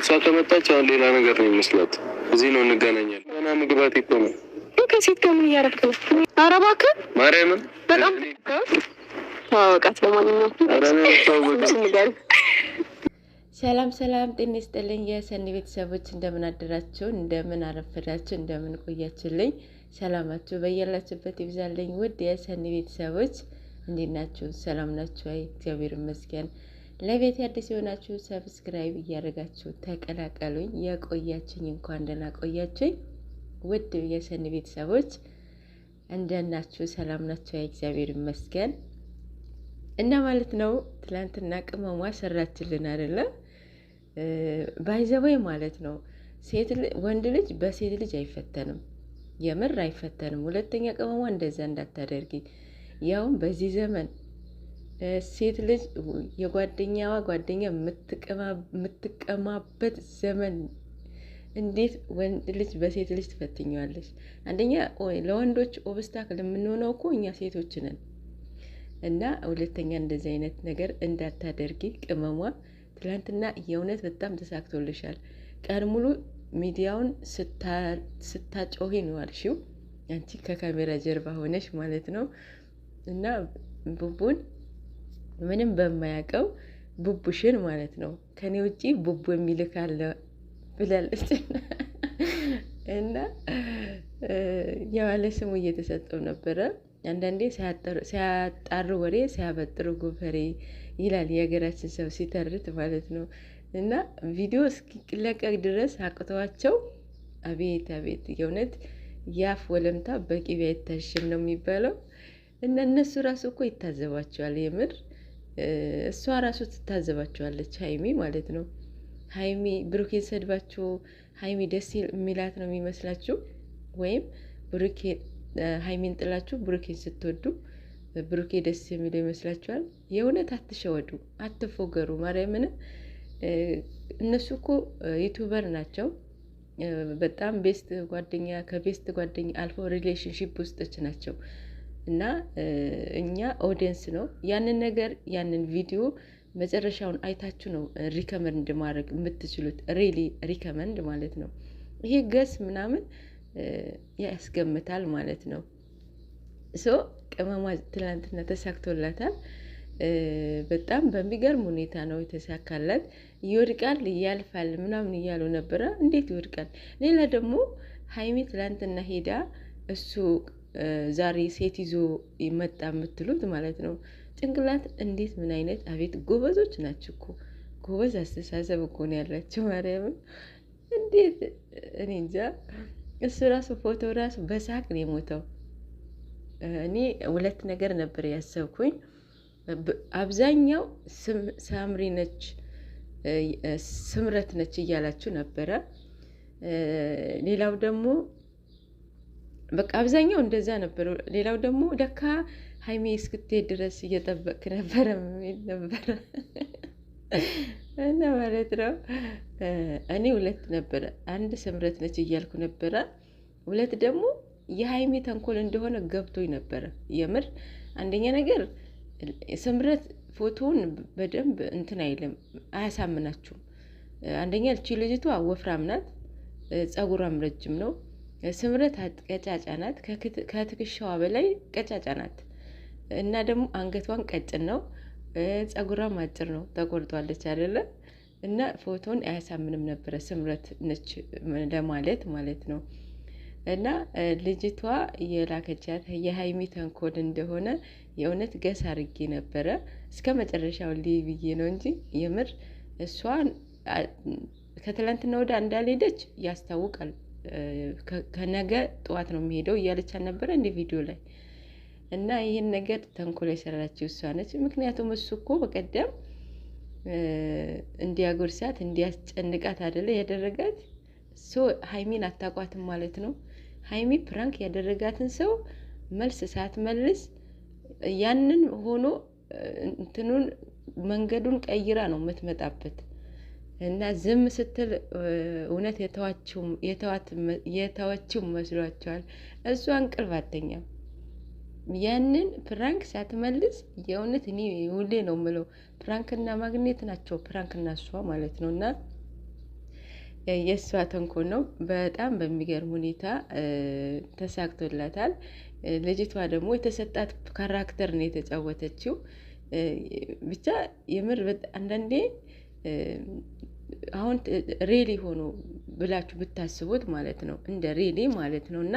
እሷ ከመጣች አሁን ሌላ ነገር ነው የሚመስላት። እዚህ ነው እንገናኛለን። ገና ምግባት እኮ ነው። ከሴት ጋር ምን እያደረክ ነው? ኧረ እባክህ ማርያምን በጣም ታወቃት። ለማንኛውም ሰላም ሰላም፣ ጤና ይስጥልኝ የሰኒ ቤተሰቦች፣ እንደምን አደራችሁ፣ እንደምን አረፈዳችሁ፣ እንደምን ቆያችሁልኝ? ሰላማችሁ በያላችሁበት ይብዛልኝ። ውድ የሰኒ ቤተሰቦች እንዴት ናችሁ? ሰላም ናችሁ? አይ እግዚአብሔር ይመስገን። ለቤት አዲስ የሆናችሁ ሰብስክራይብ እያደረጋችሁ ተቀላቀሉኝ። የቆያችሁኝ እንኳን ደህና ቆያችሁኝ። ውድ የሰኒ ቤተሰቦች እንደምን ናችሁ? ሰላም ናችሁ? አይ እግዚአብሔር ይመስገን። እና ማለት ነው ትላንትና ቅመሟ ሰራችልን አይደለ? ባይዘወይ ማለት ነው ወንድ ልጅ በሴት ልጅ አይፈተንም፣ የምር አይፈተንም። ሁለተኛ ቅመሟ እንደዛ እንዳታደርጊ። ያውም በዚህ ዘመን ሴት ልጅ የጓደኛዋ ጓደኛ የምትቀማበት ዘመን እንዴት ወንድ ልጅ በሴት ልጅ ትፈትኛለች? አንደኛ ለወንዶች ኦብስታክል የምንሆነው እኮ እኛ ሴቶች ነን። እና ሁለተኛ እንደዚህ አይነት ነገር እንዳታደርጊ ቅመሟ። ትላንትና የእውነት በጣም ተሳክቶልሻል። ቀን ሙሉ ሚዲያውን ስታጮሂ ነው አልሽው፣ አንቺ ከካሜራ ጀርባ ሆነሽ ማለት ነው። እና ቡቡን ምንም በማያውቀው ቡቡሽን ማለት ነው ከኔ ውጪ ቡቡ የሚልካለ ብላለች። እና የዋለ ስሙ እየተሰጠው ነበረ። አንዳንዴ ሲያጣሩ ወሬ ሲያበጥሩ ጉፈሬ ይላል የሀገራችን ሰው ሲተርት ማለት ነው። እና ቪዲዮ እስኪለቀቅ ድረስ አቅተዋቸው አቤት አቤት፣ የእውነት ያፍ ወለምታ በቅቤ አይታሽም ነው የሚባለው። እና እነሱ ራሱ እኮ ይታዘባቸዋል። የምር እሷ ራሱ ትታዘባቸዋለች፣ ሀይሚ ማለት ነው። ሀይሚ ብሩኬን ሰድባችሁ ሀይሚ ደስ የሚላት ነው የሚመስላችሁ? ወይም ብሩኬ ሀይሚን ጥላችሁ ብሩኬን ስትወዱ ብሩኬ ደስ የሚለው ይመስላችኋል? የእውነት አትሸወዱ፣ አትፎገሩ። ማርያምን እነሱ እኮ ዩቱበር ናቸው። በጣም ቤስት ጓደኛ ከቤስት ጓደኛ አልፎ ሪሌሽንሺፕ ውስጦች ናቸው። እና እኛ ኦዲየንስ ነው። ያንን ነገር ያንን ቪዲዮ መጨረሻውን አይታችሁ ነው ሪከመንድ ማድረግ የምትችሉት። ሪሊ ሪከመንድ ማለት ነው። ይሄ ገስ ምናምን ያስገምታል ማለት ነው። ሶ ቅመሟ ትላንትና ተሳክቶላታል። በጣም በሚገርም ሁኔታ ነው የተሳካላት። ይወድቃል ያልፋል ምናምን እያሉ ነበረ። እንዴት ይወድቃል? ሌላ ደግሞ ሀይሚ ትላንትና ሄዳ እሱ ዛሬ ሴት ይዞ ይመጣ የምትሉት ማለት ነው። ጭንቅላት እንዴት ምን አይነት አቤት ጎበዞች ናቸው እኮ። ጎበዝ አስተሳሰብ እኮ ነው ያላቸው። ማርያምን እንዴት እኔ እንጃ። እሱ ራሱ ፎቶ ራሱ በሳቅ ነው የሞተው። እኔ ሁለት ነገር ነበር ያሰብኩኝ። አብዛኛው ሳምሪ ነች ስምረት ነች እያላችሁ ነበረ። ሌላው ደግሞ በቃ አብዛኛው እንደዛ ነበር። ሌላው ደግሞ ደካ ሀይሜ እስክትሄድ ድረስ እየጠበቅ ነበረ ነበረ እና ማለት ነው። እኔ ሁለት ነበረ፣ አንድ ስምረት ነች እያልኩ ነበረ። ሁለት ደግሞ የሀይሜ ተንኮል እንደሆነ ገብቶኝ ነበረ። የምር አንደኛ ነገር ስምረት ፎቶውን በደንብ እንትን አይልም፣ አያሳምናችሁም። አንደኛ እቺ ልጅቷ ወፍራም ናት፣ ጸጉሯም ረጅም ነው። ስምረት ቀጫጫ ናት፣ ከትከሻዋ በላይ ቀጫጫ ናት። እና ደግሞ አንገቷን ቀጭን ነው፣ ጸጉሯም አጭር ነው፣ ተቆርጧለች አይደለ? እና ፎቶን አያሳምንም ነበረ ስምረት ነች ለማለት ማለት ነው። እና ልጅቷ የላከቻት የሀይሚ ተንኮል እንደሆነ የእውነት ገስ አድርጌ ነበረ። እስከ መጨረሻው ልይ ብዬ ነው እንጂ የምር እሷ ከትላንትና ወደ እንዳልሄደች ያስታውቃል። ከነገ ጠዋት ነው የሚሄደው እያለች አልነበረ እንደ ቪዲዮ ላይ። እና ይህን ነገር ተንኮል የሰራችው እሷ ነች። ምክንያቱም እሱ እኮ በቀደም እንዲያጎርሳት እንዲያስጨንቃት አይደለ ያደረጋት። ሀይሚን አታቋትም ማለት ነው። ሀይሚ ፕራንክ ያደረጋትን ሰው መልስ ሳትመልስ ያንን ሆኖ እንትኑን መንገዱን ቀይራ ነው የምትመጣበት። እና ዝም ስትል እውነት የተዋችው መስሏቸዋል። እሷ እንቅልፍ አተኛም። ያንን ፕራንክ ሳትመልስ የእውነት እኔ ሁሌ ነው የምለው ፕራንክና ማግኔት ናቸው። ፕራንክና እሷ ማለት ነው። እና የእሷ ተንኮል ነው። በጣም በሚገርም ሁኔታ ተሳክቶላታል። ልጅቷ ደግሞ የተሰጣት ካራክተር ነው የተጫወተችው። ብቻ የምር አንዳንዴ አሁን ሬሊ ሆኖ ብላችሁ ብታስቡት ማለት ነው እንደ ሬሊ ማለት ነው እና